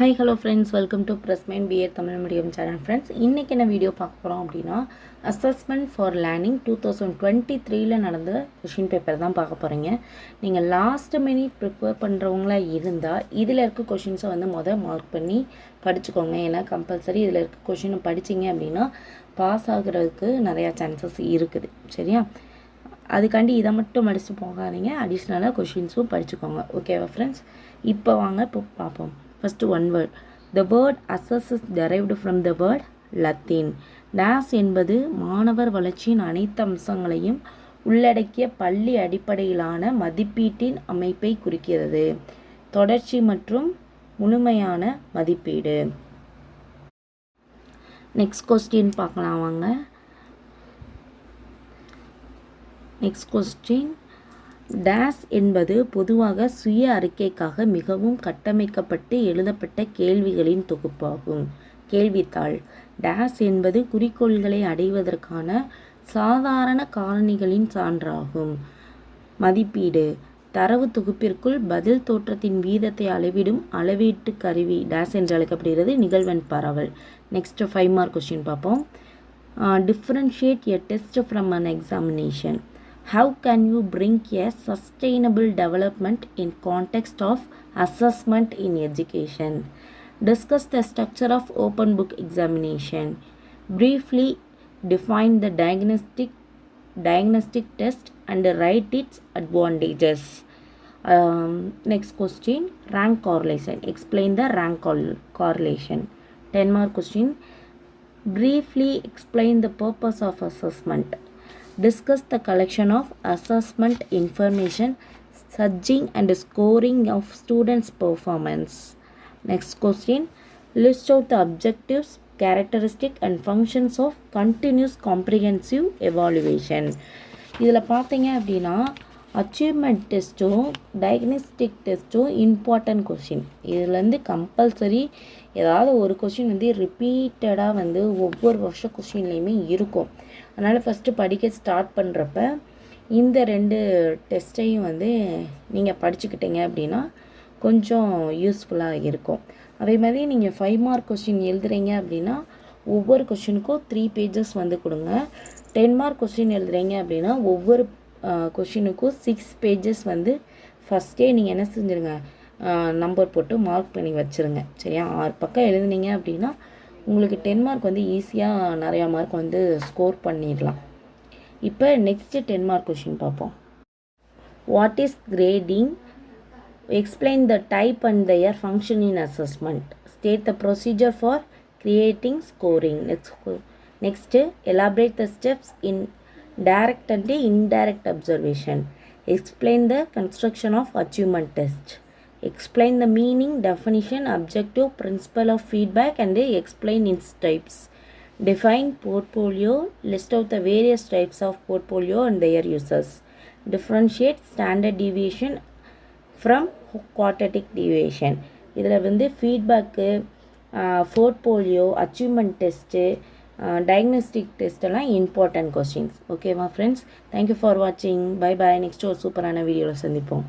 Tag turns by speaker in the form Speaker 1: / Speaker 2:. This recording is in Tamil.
Speaker 1: Hi hello friends, welcome to பிரஸ்மைன் BEd Tamil medium channel. Friends, இன்றைக்கி என்ன வீடியோ பார்க்க போகிறோம் அப்படின்னா, அசஸ்மெண்ட் ஃபார் லேர்னிங் 2023 நடந்த கொஷின் பேப்பர் தான் பார்க்க போகிறீங்க. நீங்கள் லாஸ்ட் மினிட் ப்ரிப்பேர் பண்ணுறவங்களா இருந்தால் இதில் இருக்க கொஷின்ஸை மார்க் பண்ணி படிச்சுக்கோங்க. ஏன்னா கம்பல்சரி இதில் இருக்க கொஷினை படிச்சிங்க அப்படின்னா பாஸ் ஆகிறதுக்கு நிறையா சான்சஸ் இருக்குது. சரியா? அதுக்காண்டி இதை மட்டும் படித்து போகாதீங்க, அடிஷ்னலாக கொஷின்ஸும் படிச்சுக்கோங்க. ஓகேவா ஃப்ரெண்ட்ஸ்? இப்போ பார்ப்போம். First one word. The word assess is derived from the word Latin. DAS என்பது மாணவர் வளர்ச்சியின் அனைத்து அம்சங்களையும் உள்ளடக்கிய பள்ளி அடிப்படையிலான மதிப்பீட்டின் அமைப்பை குறிக்கிறது. தொடர்ச்சி மற்றும் முழுமையான மதிப்பீடு. நெக்ஸ்ட் கொஸ்டின் பார்க்கலாம் வாங்க. Next question. டேஸ் என்பது பொதுவாக சுய அறிக்கைக்காக மிகவும் கட்டமைக்கப்பட்டு எழுதப்பட்ட கேள்விகளின் தொகுப்பாகும். கேள்வித்தாள். டேஸ் என்பது குறிக்கோள்களை அடைவதற்கான சாதாரண காரணிகளின் சான்றாகும். மதிப்பீடு. தரவு தொகுப்பிற்குள் பதில் தோற்றத்தின் வீதத்தை அளவிடும் அளவீட்டு கருவி டேஸ் என்று அழைக்கப்படுகிறது. நிகழ்வெண் பரவல். நெக்ஸ்ட் 5 மார்க் கொஸ்டின் பார்ப்போம். Differentiate a test from an examination. How can you bring a sustainable development in context of assessment in education? Discuss the structure of open book examination. Briefly define the diagnostic test and write its advantages. Next question. Rank correlation. Explain the rank correlation. 10 mark question. Briefly explain the purpose of assessment. Discuss the collection of assessment information, judging and scoring of students' performance. Next question. List out the objectives, characteristics and functions of continuous comprehensive evaluation. இதில் பார்த்தீங்க அப்படின்னா அச்சீவ்மெண்ட் டெஸ்ட்டும் டயக்னோஸ்டிக் டெஸ்ட்டும் இம்பார்ட்டன்ட் கொஷின். இதுலேருந்து கம்பல்சரி ஏதாவது ஒரு கொஷின் ரிப்பீட்டடாக ஒவ்வொரு வருஷ கொஷின்லேயுமே இருக்கும். அதனால் ஃபஸ்ட்டு படிக்க ஸ்டார்ட் பண்ணுறப்ப இந்த 2 டெஸ்ட்டையும் நீங்கள் படிச்சுக்கிட்டீங்க அப்படின்னா கொஞ்சம் யூஸ்ஃபுல்லாக இருக்கும். அதே மாதிரி நீங்கள் 5 மார்க் கொஸ்டின் எழுதுறீங்க அப்படின்னா ஒவ்வொரு கொஷினுக்கும் 3 பேஜஸ் கொடுங்க. 10 மார்க் கொஸ்டின் எழுதுறீங்க அப்படின்னா ஒவ்வொரு கொஷினுக்கும் 6 பேஜஸ் ஃபஸ்ட்டே நீங்கள் என்ன செஞ்சுருங்க, நம்பர் போட்டு மார்க் பண்ணி வச்சுருங்க. சரியா? 6 பக்கம் எழுதுனீங்க அப்படின்னா உங்களுக்கு 10 மார்க் ஈஸியாக நிறையா மார்க் ஸ்கோர் பண்ணிடலாம். இப்போ நெக்ஸ்ட்டு 10 மார்க் கொஷின் பார்ப்போம். What is grading? Explain the type and their function in assessment. State the procedure for creating scoring. Next elaborate the steps in direct and indirect observation. Explain the construction of achievement test. Explain the meaning, definition, objective, principle of feedback and explain its types. Define portfolio. List out the various types of portfolio and their uses. Differentiate standard deviation from quadratic deviation. இதில் feedback, portfolio, achievement test, diagnostic test எல்லாம் இம்பார்ட்டன்ட் கொஸ்டின்ஸ். ஓகேவா ஃப்ரெண்ட்ஸ்? தேங்க்யூ ஃபார் வாட்சிங். Bye bye. நெக்ஸ்ட் ஒரு சூப்பரான வீடியோவில் சந்திப்போம்.